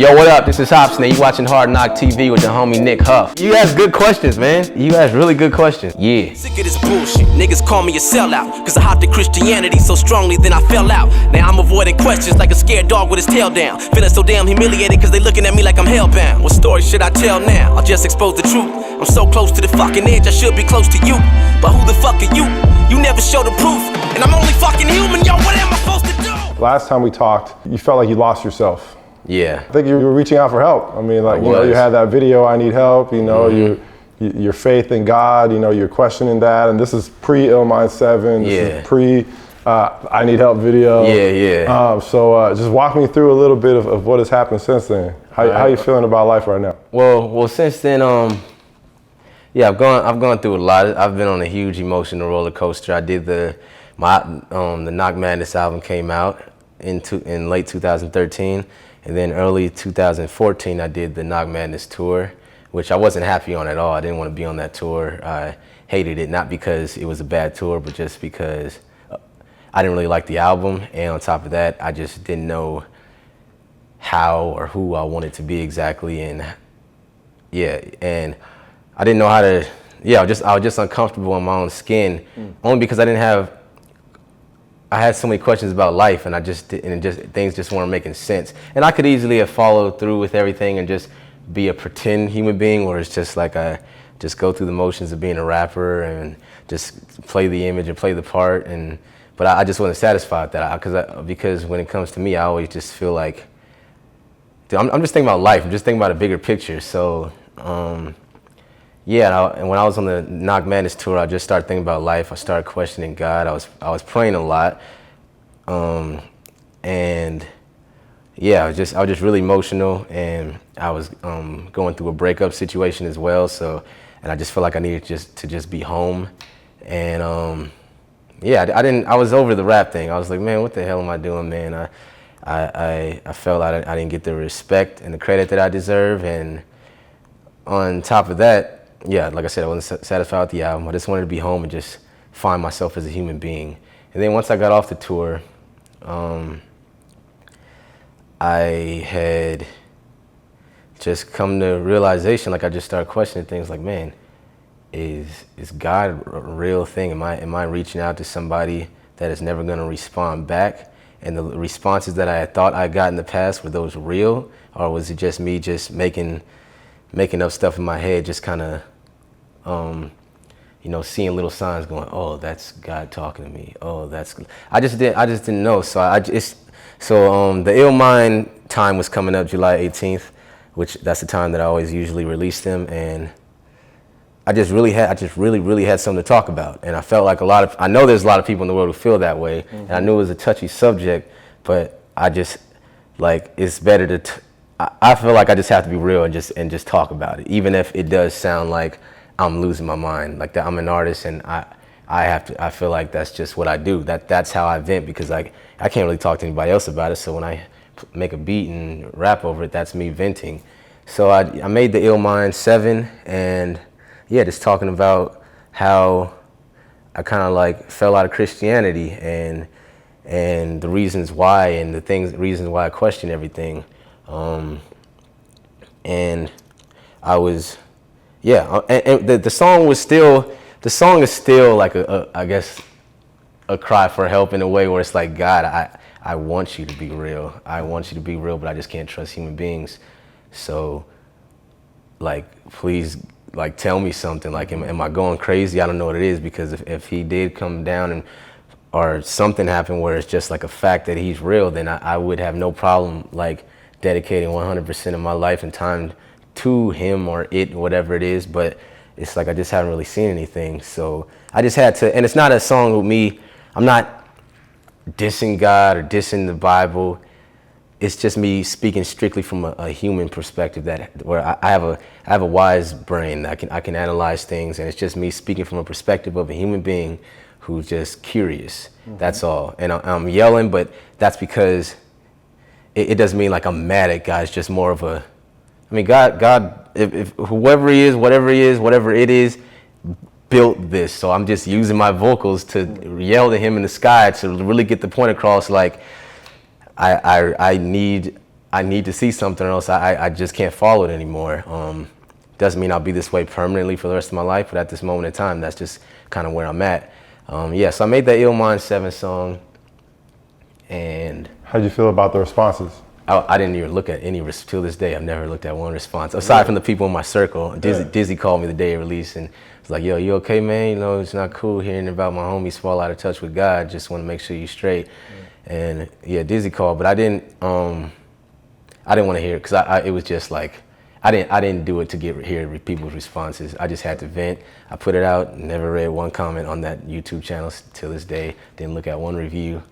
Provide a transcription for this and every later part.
Yo, what up? This is Hopsin. You watching Hard Knock TV with the homie Nick Huff. You ask good questions, man. You ask really good questions. Yeah. Sick of this bullshit. Niggas call me a sellout. Cause I hopped in Christianity so strongly, then I fell out. Now I'm avoiding questions like a scared dog with his tail down. Feeling so damn humiliated cause they looking at me like I'm hellbound. What story should I tell now? I'll just expose the truth. I'm so close to the fucking edge, I should be close to you. But who the fuck are you? You never show the proof. And I'm only fucking human, yo, what am I supposed to do? Last time we talked, you felt like you lost yourself. Yeah. I think you were reaching out for help. I mean, like, you had that video, I need help, your faith in God, you're questioning that. And this is pre-Ill Mind 7, this is pre I need help video. So just walk me through a little bit of what has happened since then. How are you feeling about life right now? Well, since then, I've gone through a lot. I've been on a huge emotional roller coaster. I did the Knock Madness album came out in late 2013. And then early 2014, I did the Knock Madness tour, which I wasn't happy on at all. I didn't want to be on that tour. I hated it, not because it was a bad tour, but just because I didn't really like the album. And on top of that, I just didn't know how or who I wanted to be exactly. And I didn't know how to, I was just uncomfortable in my own skin, only because I had so many questions about life, and things just weren't making sense. And I could easily have followed through with everything and just be a pretend human being, where it's just like I just go through the motions of being a rapper and just play the image and play the part. But I just wasn't satisfied with that, because when it comes to me, I always just feel like, dude, I'm just thinking about life. I'm just thinking about a bigger picture. So and when I was on the Knock Madness tour, I just started thinking about life. I started questioning God. I was praying a lot, I was just really emotional, and I was going through a breakup situation as well. And I just felt like I needed to just be home, and I was over the rap thing. I was like, man, what the hell am I doing, man? I felt I didn't get the respect and the credit that I deserve, and on top of that, like I said, I wasn't satisfied with the album. I just wanted to be home and just find myself as a human being. And then once I got off the tour, I had just come to realization, like I just started questioning things like, man, is God a real thing? Am I reaching out to somebody that is never gonna respond back? And the responses that I had thought I got in the past, were those real? Or was it just me just making up stuff in my head, just kind of seeing little signs going, oh, that's God talking to me. Oh, I just didn't know. So the Ill Mind time was coming up July 18th, which that's the time that I always usually release them. And I just really had something to talk about. And I felt like I know there's a lot of people in the world who feel that way. Mm-hmm. And I knew it was a touchy subject, but I just, it's better I feel like I just have to be real and just talk about it, even if it does sound like I'm losing my mind. Like that, I'm an artist, and I feel like that's just what I do. That's how I vent, because I can't really talk to anybody else about it. So when I make a beat and rap over it, that's me venting. So I made the Ill Mind 7, and just talking about how I kind of fell out of Christianity and the reasons why, and reasons why I question everything. And I was, and the song is still like I guess a cry for help, in a way where it's like, God, I want you to be real. I want you to be real, but I just can't trust human beings. So please, tell me something. Am I going crazy? I don't know what it is, because if he did come down or something happened where it's just like a fact that he's real, then I would have no problem dedicating 100% of my life and time to him or it, whatever it is. But it's like I just haven't really seen anything. So I just had to, and it's not a song with me. I'm not dissing God or dissing the Bible. It's just me speaking strictly from a human perspective, where I have a wise brain. I can analyze things, and it's just me speaking from a perspective of a human being who's just curious. Mm-hmm. That's all. And I'm yelling, but that's because it doesn't mean I'm mad at God. It's just more of God, if whoever he is, whatever it is, built this. So I'm just using my vocals to yell to him in the sky to really get the point across. I I need to see something, or else I just can't follow it anymore. Doesn't mean I'll be this way permanently for the rest of my life, but at this moment in time, that's just kind of where I'm at. So I made that Ill Mind 7 song, and how'd you feel about the responses? I didn't even look at any, till this day, I've never looked at one response, aside from the people in my circle. Dizzy called me the day of release, and it's like, yo, you okay, man? You know, it's not cool hearing about my homies fall out of touch with God. Just want to make sure you're straight. And yeah, Dizzy called, but I didn't want to hear it, because it was just like, I didn't do it to hear people's responses. I just had to vent. I put it out, never read one comment on that YouTube channel till this day. Didn't look at one review,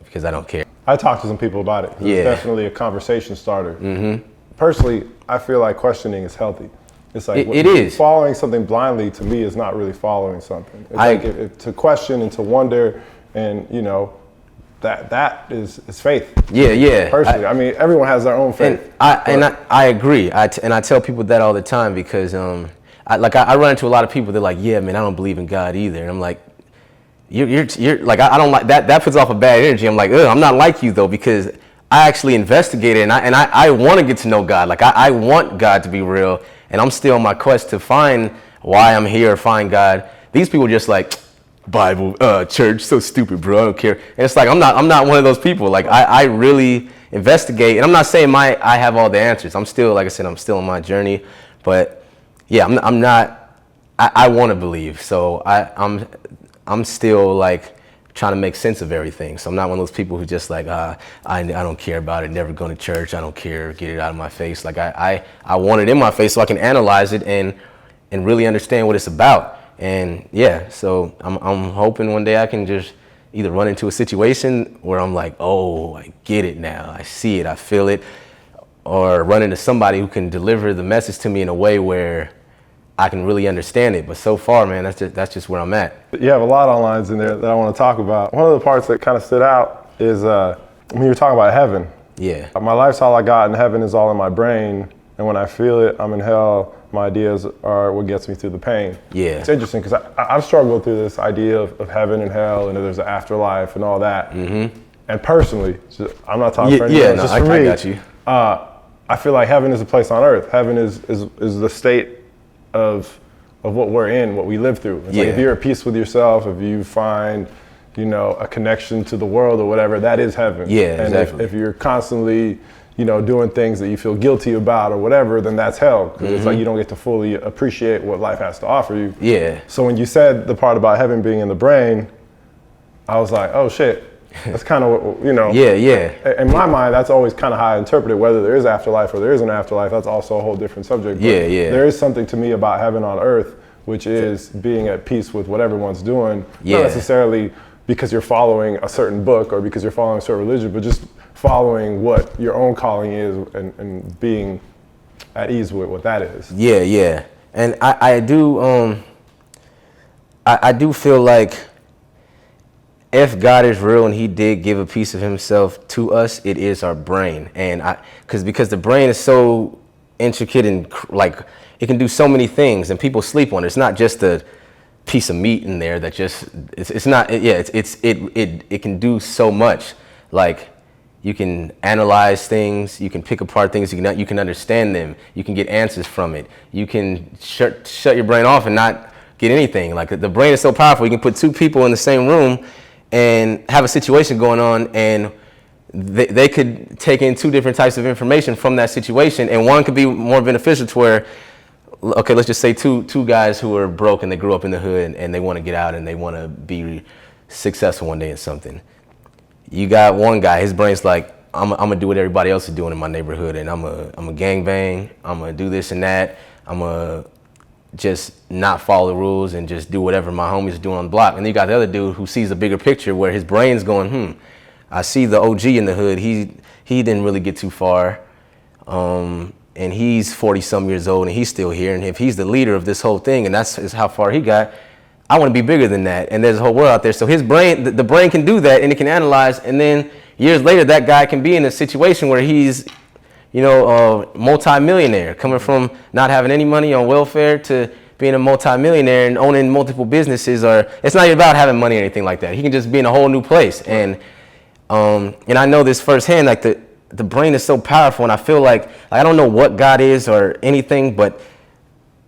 because I don't care. I talked to some people about it. It's definitely a conversation starter. Mm-hmm. Personally, I feel like questioning is healthy. It's like it is. Following something blindly, to me, is not really following something. It's to question and to wonder, and you know, that is faith. Yeah. Personally, I mean, everyone has their own faith. And I agree. I tell people that all the time, because I run into a lot of people. They're like, yeah, man, I don't believe in God either. And I'm like, you're like, I don't like that. That puts off a bad energy. I'm like, I'm not like you though, because I actually investigated, and I want to get to know God. Like I want God to be real, and I'm still on my quest to find why I'm here, find God. These people are just like, Bible, church, so stupid, bro. I don't care. And it's like, I'm not one of those people. Like I really investigate, and I'm not saying I have all the answers. I'm still, like I said, I'm still on my journey. But yeah, I'm not. I want to believe. So I'm still like trying to make sense of everything. So I'm not one of those people who just like, I don't care about it. Never going to church. I don't care. Get it out of my face. Like I want it in my face so I can analyze it and really understand what it's about. And yeah, so I'm hoping one day I can just either run into a situation where I'm like, oh, I get it now. I see it. I feel it. Or run into somebody who can deliver the message to me in a way where I can really understand it. But so far, man, that's just where I'm at. You have a lot of lines in there that I want to talk about. One of the parts that kind of stood out is when you're talking about heaven. Yeah. My life's all I got, and heaven is all in my brain. And when I feel it, I'm in hell. My ideas are what gets me through the pain. Yeah. It's interesting because I've struggled through this idea of heaven and hell, and that there's an afterlife and all that. Mm-hmm. And personally, I'm not talking for anyone. Yeah, no, just for me, I got you. I feel like heaven is a place on earth. Heaven is the state of what we're in, what we live through. It's like if you're at peace with yourself, if you find, you know, a connection to the world or whatever, that is heaven. Yeah, and exactly. if you're constantly, you know, doing things that you feel guilty about or whatever, then that's hell. Because it's like you don't get to fully appreciate what life has to offer you. Yeah. So when you said the part about heaven being in the brain, I was like, oh shit. That's kind of, you know. Yeah. In my mind, that's always kind of how I interpret it. Whether there is afterlife or there isn't afterlife, that's also a whole different subject. But there is something to me about heaven on earth, which is being at peace with what everyone's doing. Not necessarily because you're following a certain book or because you're following a certain religion, but just following what your own calling is and being at ease with what that is. Yeah. And I do feel like if God is real and he did give a piece of himself to us, it is our brain. And because the brain is so intricate and like it can do so many things, and people sleep on it. It's not just a piece of meat in there that just, it can do so much. Like you can analyze things, you can pick apart things, you can understand them, you can get answers from it. You can shut your brain off and not get anything. Like the brain is so powerful, you can put two people in the same room and have a situation going on, and they could take in two different types of information from that situation, and one could be more beneficial to where, okay, let's just say two guys who are broke and they grew up in the hood and they want to get out and they want to be successful one day in something. You got one guy, his brain's like, I'm gonna do what everybody else is doing in my neighborhood, and I'm a gangbang, I'm gonna do this and that, I'm gonna just not follow the rules and just do whatever my homies are doing on the block. And then you got the other dude who sees a bigger picture where his brain's going, I see the OG in the hood, he didn't really get too far, and he's 40 some years old and he's still here, and if he's the leader of this whole thing and that's how far he got, I want to be bigger than that, and there's a whole world out there. So his brain, the brain can do that, and it can analyze, and then years later that guy can be in a situation where he's, you know, a multi-millionaire, coming from not having any money on welfare to being a multi-millionaire and owning multiple businesses. Or it's not even about having money or anything like that. He can just be in a whole new place. And I know this firsthand, like the brain is so powerful, and I feel like I don't know what God is or anything, but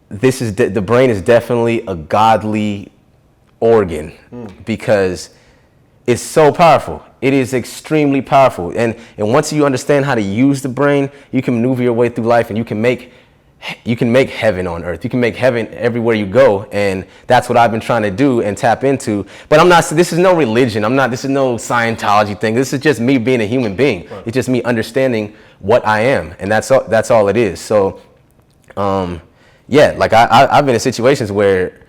this is the brain is definitely a godly organ because it's so powerful. It is extremely powerful, and once you understand how to use the brain, you can maneuver your way through life, and you can make heaven on earth. You can make heaven everywhere you go, and that's what I've been trying to do and tap into. But I'm not. This is no religion. This is no Scientology thing. This is just me being a human being. Right. It's just me understanding what I am, and that's all it is. So, yeah, like I've been in situations where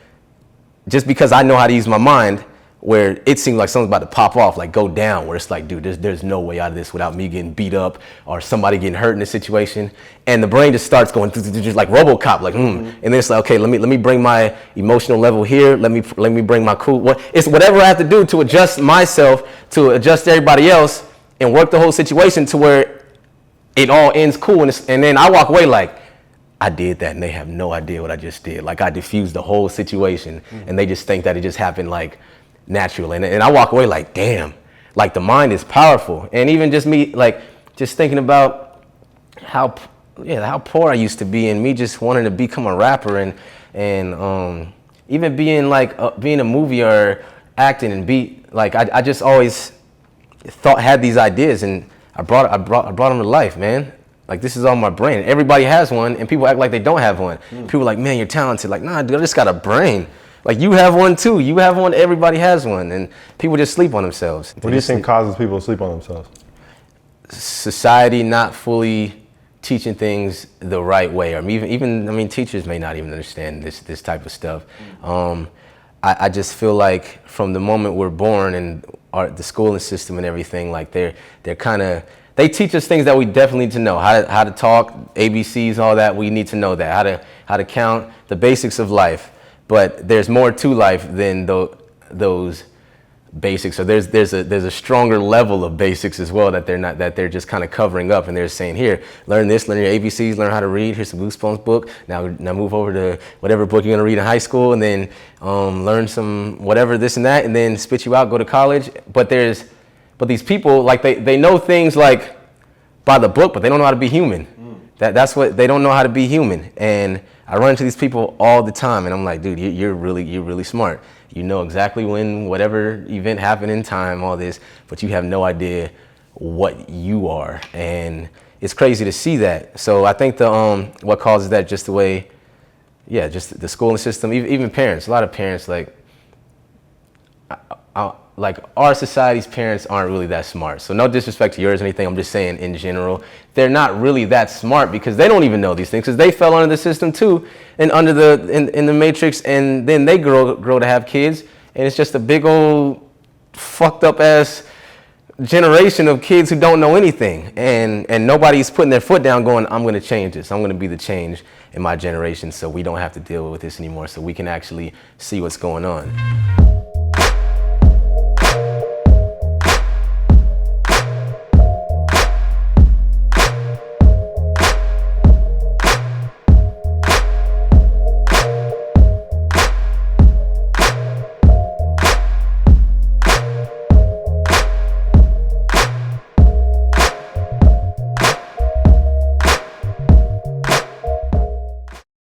just because I know how to use my mind, where it seems like something's about to pop off, like go down, where it's like, dude, there's no way out of this without me getting beat up or somebody getting hurt in this situation. And the brain just starts going just like RoboCop, like, and then it's like, okay, let me bring my emotional level here. Let me bring my cool. It's whatever I have to do to adjust myself, to adjust everybody else, and work the whole situation to where it all ends cool. And then I walk away like, I did that, and they have no idea what I just did. Like I diffused the whole situation, and they just think that it just happened like naturally, and I walk away like, damn, like the mind is powerful. And even just me, like just thinking about how poor I used to be, and me just wanting to become a rapper, and even being like being a movie or acting and be like, I just always had these ideas, and I brought them to life, man. Like this is all my brain. Everybody has one, and people act like they don't have one. People are like, man, you're talented. Like, nah, dude, I just got a brain. Like you have one too. You have one. Everybody has one, and people just sleep on themselves. What do you think causes people to sleep on themselves? Society not fully teaching things the right way, or even teachers may not even understand this type of stuff. I just feel like from the moment we're born and the schooling system and everything, like they teach us things that we definitely need to know. How to talk, ABCs, all that. We need to know that. How to count, the basics of life. But there's more to life than those basics. So there's a stronger level of basics as well that they're just kind of covering up, and they're saying, here, learn this, learn your ABCs, learn how to read. Here's some Goosebumps book. Now move over to whatever book you're gonna read in high school, and then learn some whatever this and that, and then spit you out, go to college. But these people, like they know things like by the book, but they don't know how to be human. That's what they don't know, how to be human. And I run into these people all the time, and I'm like, dude, you're really smart. You know exactly when whatever event happened in time, all this, but you have no idea what you are. And it's crazy to see that. So I think what causes that, just the way, just the schooling system, even parents. A lot of parents, like our society's parents aren't really that smart. So no disrespect to yours or anything. I'm just saying in general, they're not really that smart because they don't even know these things, because they fell under the system too, and under in the matrix, and then they grow to have kids, and it's just a big old fucked up ass generation of kids who don't know anything, and nobody's putting their foot down going, I'm going to change this. I'm going to be the change in my generation, so we don't have to deal with this anymore, so we can actually see what's going on.